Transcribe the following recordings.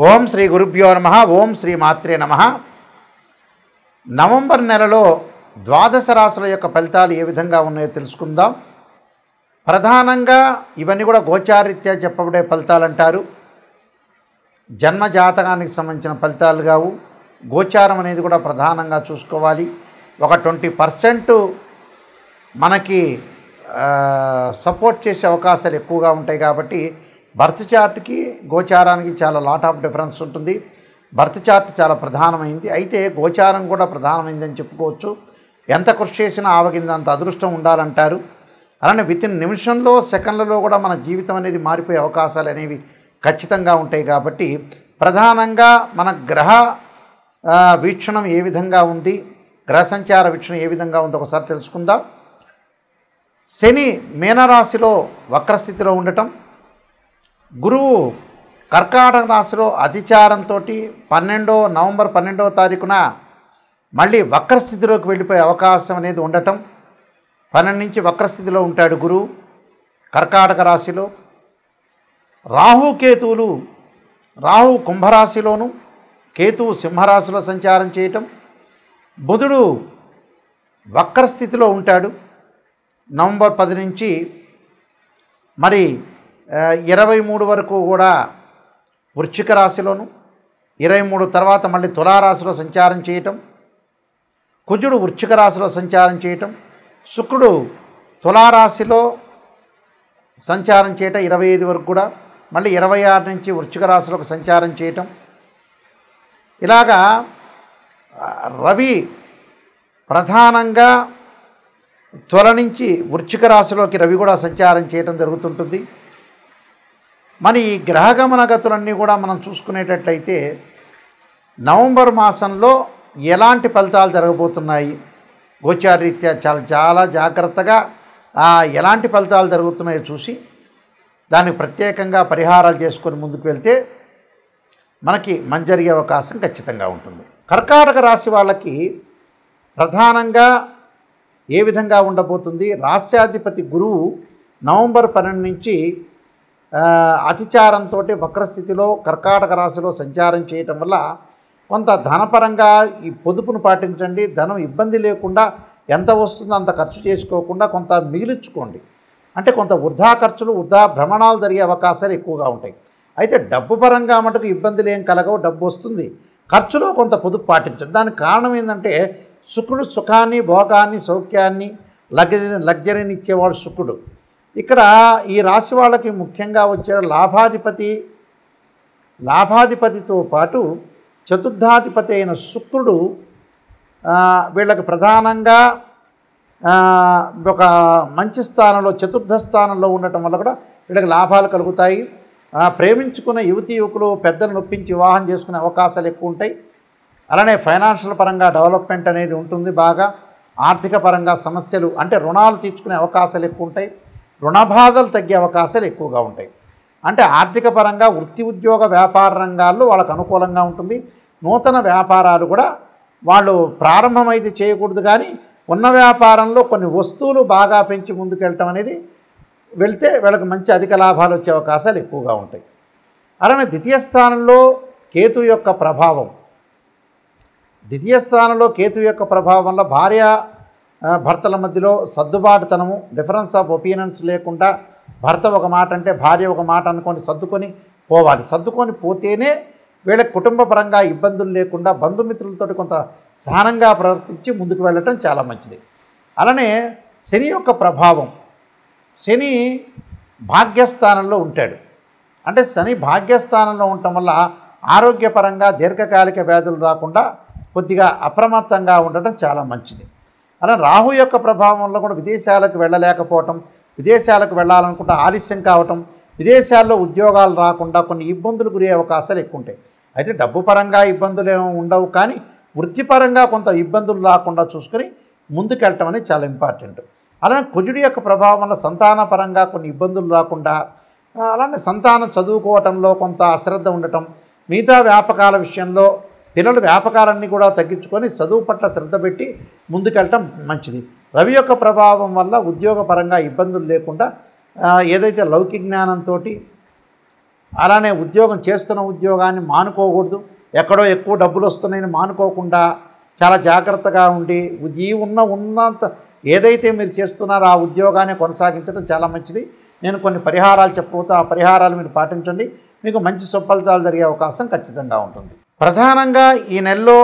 ఓం శ్రీ గురుభ్యో నమః. ఓం శ్రీ మాత్రే నమః. నవంబర్ నెలలో ద్వాదశ రాశుల యొక్క ఫలితాలు ఏ విధంగా ఉన్నాయో తెలుసుకుందాం. ప్రధానంగా ఇవన్నీ కూడా గోచారీత్యా చెప్పబడే ఫలితాలు అంటారు. జన్మ జాతకానికి సంబంధించిన ఫలితాలు కావు. గోచారం అనేది కూడా ప్రధానంగా చూసుకోవాలి. ఒక 20% మనకి సపోర్ట్ చేసే అవకాశాలు ఎక్కువగా ఉంటాయి. కాబట్టి బర్త్ చార్ట్కి గోచారానికి చాలా లాట్ ఆఫ్ డిఫరెన్స్ ఉంటుంది. బర్త్ చార్ట్ చాలా ప్రధానమైంది, అయితే గోచారం కూడా ప్రధానమైందని చెప్పుకోవచ్చు. ఎంత కృషి చేసినా ఆవగిందంత అదృష్టం ఉండాలంటారు. అలానే వితిన్ నిమిషంలో సెకండ్లలో కూడా మన జీవితం అనేది మారిపోయే అవకాశాలు అనేవి ఖచ్చితంగా ఉంటాయి. కాబట్టి ప్రధానంగా మన గ్రహ వీక్షణం ఏ విధంగా ఉంది, గ్రహ సంచార వీక్షణం ఏ విధంగా ఉందో ఒకసారి తెలుసుకుందాం. శని మీనరాశిలో వక్రస్థితిలో ఉండటం, గురువు కర్కాటక రాశిలో అతిచారంతో నవంబర్ 12వ తారీఖున మళ్ళీ వక్రస్థితిలోకి వెళ్ళిపోయే అవకాశం అనేది ఉండటం. 12 నుంచి వక్రస్థితిలో ఉంటాడు గురువు కర్కాటక రాశిలో. రాహుకేతువులు, రాహు కుంభరాశిలోను, కేతువు సింహరాశిలో సంచారం చేయటం. బుధుడు వక్రస్థితిలో ఉంటాడు నవంబర్ 10 నుంచి మరి 23 వరకు కూడా వృశ్చిక రాశిలోను, 23 తర్వాత మళ్ళీ తులారాశిలో సంచారం చేయటం. కుజుడు వృశ్చిక రాశిలో సంచారం చేయటం, శుక్రుడు తులారాశిలో సంచారం చేయటం 25 వరకు కూడా, మళ్ళీ 26 నుంచి వృశ్చిక రాశిలోకి సంచారం చేయటం. ఇలాగా రవి ప్రధానంగా తుల నుంచి వృశ్చిక రాశిలోకి రవి కూడా సంచారం చేయటం జరుగుతుంటుంది. మరి ఈ గ్రహగమన గతులన్నీ కూడా మనం చూసుకునేటట్లయితే నవంబర్ మాసంలో ఎలాంటి ఫలితాలు జరగబోతున్నాయి, గోచారీత్యా చాలా జాగ్రత్తగా ఎలాంటి ఫలితాలు జరుగుతున్నాయో చూసి దానికి ప్రత్యేకంగా పరిహారాలు చేసుకొని ముందుకు వెళ్తే మనకి మంచి జరిగే అవకాశం ఖచ్చితంగా ఉంటుంది. కర్కాటక రాశి వాళ్ళకి ప్రధానంగా ఏ విధంగా ఉండబోతుంది, రాస్యాధిపతి గురువు నవంబర్ 12 నుంచి అతిచారంతో వక్రస్థితిలో కర్కాటక రాశిలో సంచారం చేయటం వల్ల కొంత ధనపరంగా ఈ పొదుపును పాటించండి. ధనం ఇబ్బంది లేకుండా ఎంత వస్తుందో అంత ఖర్చు చేసుకోకుండా కొంత మిగిలించుకోండి. అంటే కొంత వృధా ఖర్చులు, వృధా భ్రమణాలు జరిగే అవకాశాలు ఎక్కువగా ఉంటాయి. అయితే డబ్బు పరంగా మటుకు ఇబ్బందులు ఏం కలగవు, డబ్బు వస్తుంది. ఖర్చులో కొంత పొదుపు పాటించండి. దానికి కారణం ఏంటంటే శుక్రుడు సుఖాన్ని, భోగాన్ని, సౌఖ్యాన్ని, లగ్జరీని ఇచ్చేవాడు శుక్రుడు. ఇక్కడ ఈ రాశి వాళ్ళకి ముఖ్యంగా వచ్చే లాభాధిపతితో పాటు చతుర్థాధిపతి అయిన శుక్రుడు వీళ్ళకి ప్రధానంగా ఒక మంచి స్థానంలో, చతుర్థ స్థానంలో ఉండటం వల్ల కూడా వీళ్ళకి లాభాలు కలుగుతాయి. ప్రేమించుకున్న యువకులు పెద్దలు నొప్పించి వివాహం చేసుకునే అవకాశాలు ఎక్కువ ఉంటాయి. అలానే ఫైనాన్షియల్ పరంగా డెవలప్మెంట్ అనేది ఉంటుంది. బాగా ఆర్థిక పరంగా సమస్యలు అంటే రుణాలు తీర్చుకునే అవకాశాలు ఎక్కువ ఉంటాయి. రుణ బాధలు తగ్గే అవకాశాలు ఎక్కువగా ఉంటాయి. అంటే ఆర్థిక పరంగా వృత్తి, ఉద్యోగ, వ్యాపార రంగాల్లో వాళ్ళకు అనుకూలంగా ఉంటుంది. నూతన వ్యాపారాలు కూడా వాళ్ళు ప్రారంభమైతే చేయకూడదు, కానీ ఉన్న వ్యాపారంలో కొన్ని వస్తువులు బాగా పెంచి ముందుకెళ్ళటం అనేది వెళ్తే వీళ్ళకి మంచి అధిక లాభాలు వచ్చే అవకాశాలు ఎక్కువగా ఉంటాయి. అలానే ద్వితీయ స్థానంలో కేతు యొక్క ప్రభావం వల్ల భార్య భర్తల మధ్యలో సర్దుబాటుతనము, డిఫరెన్స్ ఆఫ్ ఒపీనియన్స్ లేకుండా భర్త ఒక మాట అంటే భార్య ఒక మాట అనుకొని సర్దుకొని పోవాలి. సర్దుకొని పోతేనే వీళ్ళకి కుటుంబ పరంగా ఇబ్బందులు లేకుండా బంధుమిత్రులతో కొంత సహనంగా ప్రవర్తించి ముందుకు వెళ్ళటం చాలా మంచిది. అలానే శని యొక్క ప్రభావం, శని భాగ్యస్థానంలో ఉంటాడు. అంటే శని భాగ్యస్థానంలో ఉండటం వల్ల ఆరోగ్యపరంగా దీర్ఘకాలిక వ్యాధులు రాకుండా కొద్దిగా అప్రమత్తంగా ఉండటం చాలా మంచిది. అలా రాహు యొక్క ప్రభావం వల్ల కూడా విదేశాలకు వెళ్ళలేకపోవటం, విదేశాలకు వెళ్ళాలనుకుంటే ఆలస్యం కావటం, విదేశాల్లో ఉద్యోగాలు రాకుండా కొన్ని ఇబ్బందులు గురే అవకాశాలు ఎక్కువ ఉంటాయి. అయితే డబ్బు పరంగా ఇబ్బందులు ఏమీ ఉండవు, కానీ వృత్తిపరంగా కొంత ఇబ్బందులు రాకుండా చూసుకొని ముందుకెళ్ళటం అనేది చాలా ఇంపార్టెంట్. అలానే కుజుడి యొక్క ప్రభావం వల్ల సంతానపరంగా కొన్ని ఇబ్బందులు రాకుండా, అలానే సంతానం చదువుకోవటంలో కొంత అశ్రద్ధ ఉండటం, మిగతా వ్యాపకాల విషయంలో పిల్లలు వ్యాపకాలన్నీ కూడా తగ్గించుకొని చదువు పట్ల శ్రద్ధ పెట్టి ముందుకెళ్ళటం మంచిది. రవి యొక్క ప్రభావం వల్ల ఉద్యోగపరంగా ఇబ్బందులు లేకుండా ఏదైతే లౌకిక జ్ఞానంతో అలానే ఉద్యోగం చేస్తున్న ఉద్యోగాన్ని మానుకోకూడదు. ఎక్కడో ఎక్కువ డబ్బులు వస్తున్నాయని మానుకోకుండా చాలా జాగ్రత్తగా ఉండి ఉన్నంత ఏదైతే మీరు చేస్తున్నారో ఆ ఉద్యోగాన్ని కొనసాగించడం చాలా మంచిది. నేను కొన్ని పరిహారాలు చెప్పబోతే ఆ పరిహారాలు మీరు పాటించండి, మీకు మంచి సుఫలితాలు జరిగే అవకాశం ఖచ్చితంగా ఉంటుంది. ప్రధానంగా ఈ నెలలో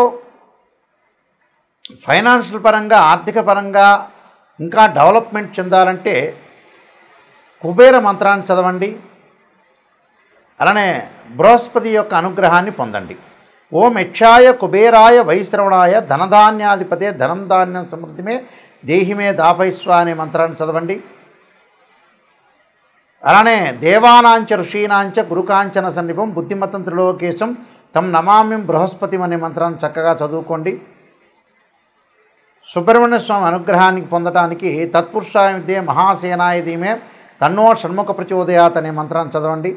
ఫైనాన్షియల్ పరంగా, ఆర్థిక పరంగా ఇంకా డెవలప్మెంట్ చెందాలంటే కుబేర మంత్రాన్ని చదవండి. అలానే బృహస్పతి యొక్క అనుగ్రహాన్ని పొందండి. ఓం యక్షాయ కుబేరాయ వైశ్రవణాయ ధనధాన్యాధిపతే ధనం ధాన్యం సమృద్ధిమే దేహిమే దాపైస్వ అనే మంత్రాన్ని చదవండి. అలానే దేవానాంచ ఋషీనాంచ గురుకాంచన సన్నిపం బుద్ధిమతం త్రిలోకేశం తం నమామ్యం బృహస్పతిం అనే మంత్రాన్ని చక్కగా చదువుకోండి. సుబ్రహ్మణ్య స్వామి అనుగ్రహానికి పొందడానికి తత్పురుషాయ విద్యే మహాసేనాయ ధీమే తన్నో షణ్ముఖ ప్రచోదయాత్ అనే మంత్రాన్ని చదవండి.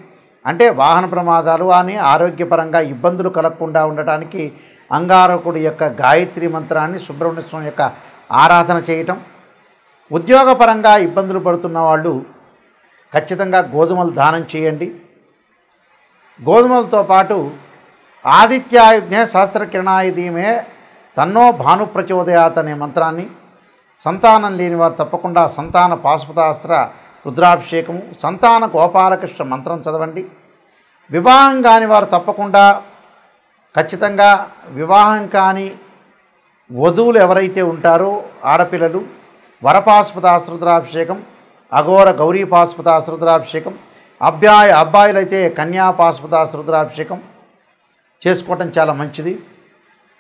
అంటే వాహన ప్రమాదాలు అని ఆరోగ్యపరంగా ఇబ్బందులు కలగకుండా ఉండటానికి అంగారకుడి యొక్క గాయత్రి మంత్రాన్ని సుబ్రహ్మణ్య స్వామి యొక్క ఆరాధన చేయటం. ఉద్యోగపరంగా ఇబ్బందులు పడుతున్న వాళ్ళు ఖచ్చితంగా గోధుమలు దానం చేయండి. గోధుమలతో పాటు ఆదిత్యాయుజ్ఞ సహస్రకిరణాయ ధీమే తన్నో భాను ప్రచోదయాత్ అనే మంత్రాన్ని, సంతానం లేని వారు తప్పకుండా సంతాన పాశుపతాస్త్ర రుద్రాభిషేకము, సంతాన గోపాలకృష్ణ మంత్రం చదవండి. వివాహం కాని వారు తప్పకుండా ఖచ్చితంగా వివాహం కాని వధువులు ఎవరైతే ఉంటారో ఆడపిల్లలు వరపాశుపతాస్త్ర రుద్రాభిషేకం, అఘోర గౌరీ పాశుపతాస్త్ర రుద్రాభిషేకం, అబ్బాయిలైతే కన్యా పాశుపతాస్త్ర రుద్రాభిషేకం చేసుకోవటం చాలా మంచిది.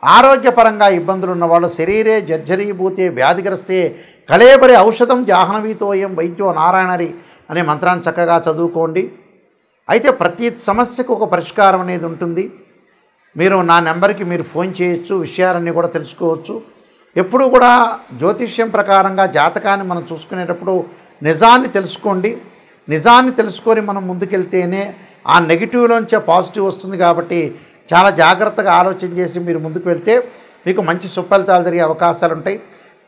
ఆరోగ్యపరంగా ఇబ్బందులు ఉన్నవాళ్ళు శరీరే జర్జరీభూతే వ్యాధిగ్రస్తే కలేబరి ఔషధం జాహ్నవీతోయం వైద్యో నారాయణరి అనే మంత్రాన్ని చక్కగా చదువుకోండి. అయితే ప్రతి సమస్యకు ఒక పరిష్కారం అనేది ఉంటుంది. మీరు నా నెంబర్కి మీరు ఫోన్ చేయొచ్చు, విషయాలన్నీ కూడా తెలుసుకోవచ్చు. ఎప్పుడు కూడా జ్యోతిష్యం ప్రకారంగా జాతకాన్ని మనం చూసుకునేటప్పుడు నిజాన్ని తెలుసుకోండి. నిజాన్ని తెలుసుకొని మనం ముందుకెళ్తేనే ఆ నెగిటివ్లోంచే పాజిటివ్ వస్తుంది. కాబట్టి చాలా జాగ్రత్తగా ఆలోచన చేసి మీరు ముందుకు వెళ్తే మీకు మంచి సుఫలితాలు జరిగే అవకాశాలు ఉంటాయి.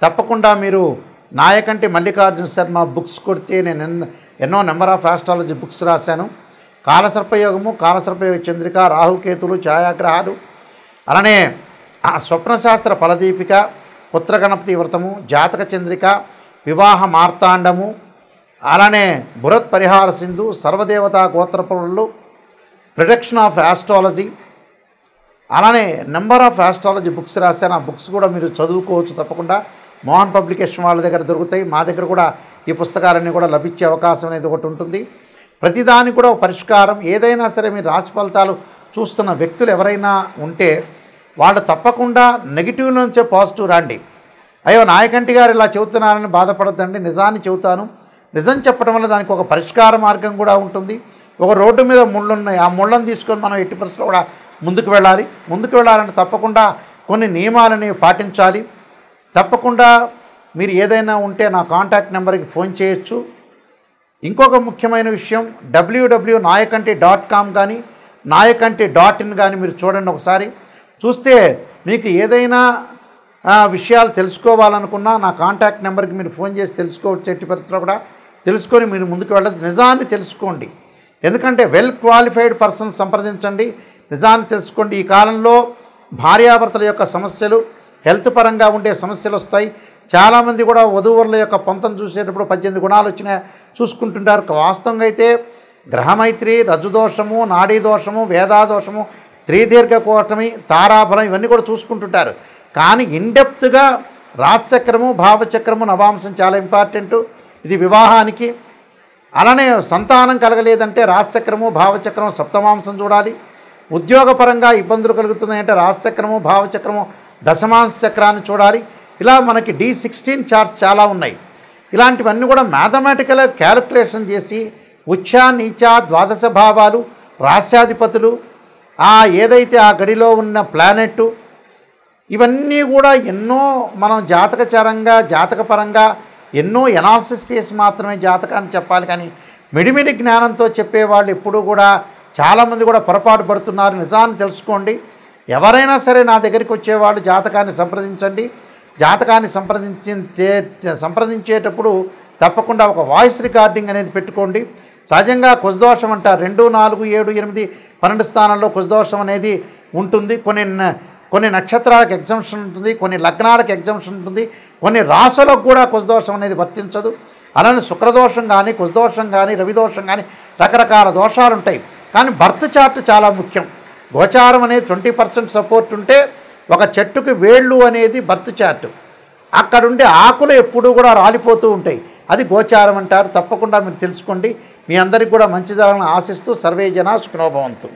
తప్పకుండా మీరు నాయకంటి మల్లికార్జున శర్మ బుక్స్ కొడితే నేను ఎన్నో నెంబర్ ఆఫ్ ఆస్ట్రాలజీ బుక్స్ రాశాను. కాలసర్పయోగము, కాలసర్పయోగ చంద్రిక, రాహుకేతులు, ఛాయాగ్రహాలు, అలానే స్వప్నశాస్త్ర ఫలదీపిక, పుత్రగణపతి వ్రతము, జాతక చంద్రిక, వివాహ మార్తాండము, అలానే బృహత్ పరిహార సింధు, సర్వదేవతా గోత్రపురులు, ప్రొడక్షన్ ఆఫ్ ఆస్ట్రాలజీ, అలానే నెంబర్ ఆఫ్ ఆస్ట్రాలజీ బుక్స్ రాశాను. ఆ బుక్స్ కూడా మీరు చదువుకోవచ్చు. తప్పకుండా మోహన్ పబ్లికేషన్ వాళ్ళ దగ్గర దొరుకుతాయి. మా దగ్గర కూడా ఈ పుస్తకాలన్నీ కూడా లభించే అవకాశం అనేది ఒకటి ఉంటుంది. ప్రతిదానికి కూడా ఒక పరిష్కారం. ఏదైనా సరే మీరు రాశి ఫలితాలు చూస్తున్న వ్యక్తులు ఎవరైనా ఉంటే వాళ్ళు తప్పకుండా నెగిటివ్ నుంచే పాజిటివ్ రండి. అయ్యో నాయకంటి గారు ఇలా చెబుతున్నారని బాధపడద్దండి, నిజాన్ని చెబుతాను. నిజం చెప్పడం వల్ల దానికి ఒక పరిష్కార మార్గం కూడా ఉంటుంది. ఒక రోడ్డు మీద ముళ్ళు ఉన్నాయి, ఆ ముళ్ళను తీసుకొని మనం ఎట్టి పరిస్థితుల్లో కూడా ముందుకు వెళ్ళాలంటే తప్పకుండా కొన్ని నియమాలని పాటించాలి. తప్పకుండా మీరు ఏదైనా ఉంటే నా కాంటాక్ట్ నెంబర్కి ఫోన్ చేయొచ్చు. ఇంకొక ముఖ్యమైన విషయం, www.nayakanti.com కానీ nayakanti.in కానీ మీరు చూడండి. ఒకసారి చూస్తే మీకు ఏదైనా విషయాలు తెలుసుకోవాలనుకున్నా నా కాంటాక్ట్ నెంబర్కి మీరు ఫోన్ చేసి తెలుసుకోవచ్చు. ఎట్టి పరిస్థితుల్లో కూడా తెలుసుకొని మీరు ముందుకు వెళ్ళచ్చు. నిజాన్ని తెలుసుకోండి. ఎందుకంటే వెల్ క్వాలిఫైడ్ పర్సన్ సంప్రదించండి, నిజాన్ని తెలుసుకోండి. ఈ కాలంలో భార్యాభర్తల యొక్క సమస్యలు, హెల్త్ పరంగా ఉండే సమస్యలు వస్తాయి. చాలామంది కూడా వధూవరుల యొక్క పొంతను చూసేటప్పుడు 18 గుణాలు వచ్చినా చూసుకుంటుంటారు. వాస్తవంగా అయితే గ్రహమైత్రి, రజుదోషము, నాడీ దోషము, వేదాదోషము, శ్రీదీర్ఘకోటమి, తారాఫలం ఇవన్నీ కూడా చూసుకుంటుంటారు. కానీ ఇన్డెప్త్గా రాశిచక్రము, భావచక్రము, నవాంశం చాలా ఇంపార్టెంటు. ఇది వివాహానికి. అలానే సంతానం కలగలేదంటే రాశిచక్రము, భావచక్రము, సప్తమాంశం చూడాలి. ఉద్యోగపరంగా ఇబ్బందులు కలుగుతున్నాయంటే రాశిచక్రము, భావచక్రము, దశమాంశ చక్రాన్ని చూడాలి. ఇలా మనకి D16 చార్ట్స్ చాలా ఉన్నాయి. ఇలాంటివన్నీ కూడా మ్యాథమెటికల్గా క్యాలిక్యులేషన్ చేసి ఉచ్చ, నీచ, ద్వాదశ భావాలు, రాశ్యాధిపతులు, ఏదైతే ఆ గడిలో ఉన్న ప్లానెట్, ఇవన్నీ కూడా ఎన్నో మనం జాతకపరంగా ఎన్నో ఎనాలిసిస్ చేసి మాత్రమే జాతకాన్ని చెప్పాలి. కానీ మిడిమిడి జ్ఞానంతో చెప్పేవాళ్ళు ఎప్పుడూ కూడా చాలామంది కూడా పొరపాటు పడుతున్నారు. నిజాన్ని తెలుసుకోండి. ఎవరైనా సరే నా దగ్గరికి వచ్చేవాళ్ళు జాతకాన్ని సంప్రదించండి. జాతకాన్ని సంప్రదించేటప్పుడు తప్పకుండా ఒక వాయిస్ రికార్డింగ్ అనేది పెట్టుకోండి. సహజంగా కుజదోషం అంటారు 2, 4, 7, 8, 12 స్థానంలో కుజదోషం అనేది ఉంటుంది. కొన్ని నక్షత్రాలకు ఎగ్జంప్షన్ ఉంటుంది, కొన్ని లగ్నాలకు ఎగ్జంప్షన్ ఉంటుంది, కొన్ని రాసులకు కూడా కుజదోషం అనేది వర్తించదు. అలానే శుక్రదోషం కానీ, కుజదోషం కానీ, రవిదోషం కానీ రకరకాల దోషాలు ఉంటాయి. కానీ బర్త్ చార్ట్ చాలా ముఖ్యం. గోచారం అనేది 20% సపోర్ట్ ఉంటే ఒక చెట్టుకి వేళ్ళు అనేది బర్త్ చార్ట్. అక్కడుండే ఆకులు ఎప్పుడూ కూడా రాలిపోతూ ఉంటాయి. అది గోచారం అంటారు. తప్పకుండా మీరు తెలుసుకోండి. మీ అందరికీ కూడా మంచి జరగాలని ఆశిస్తూ సర్వే జనా సుఖినో భవంతు.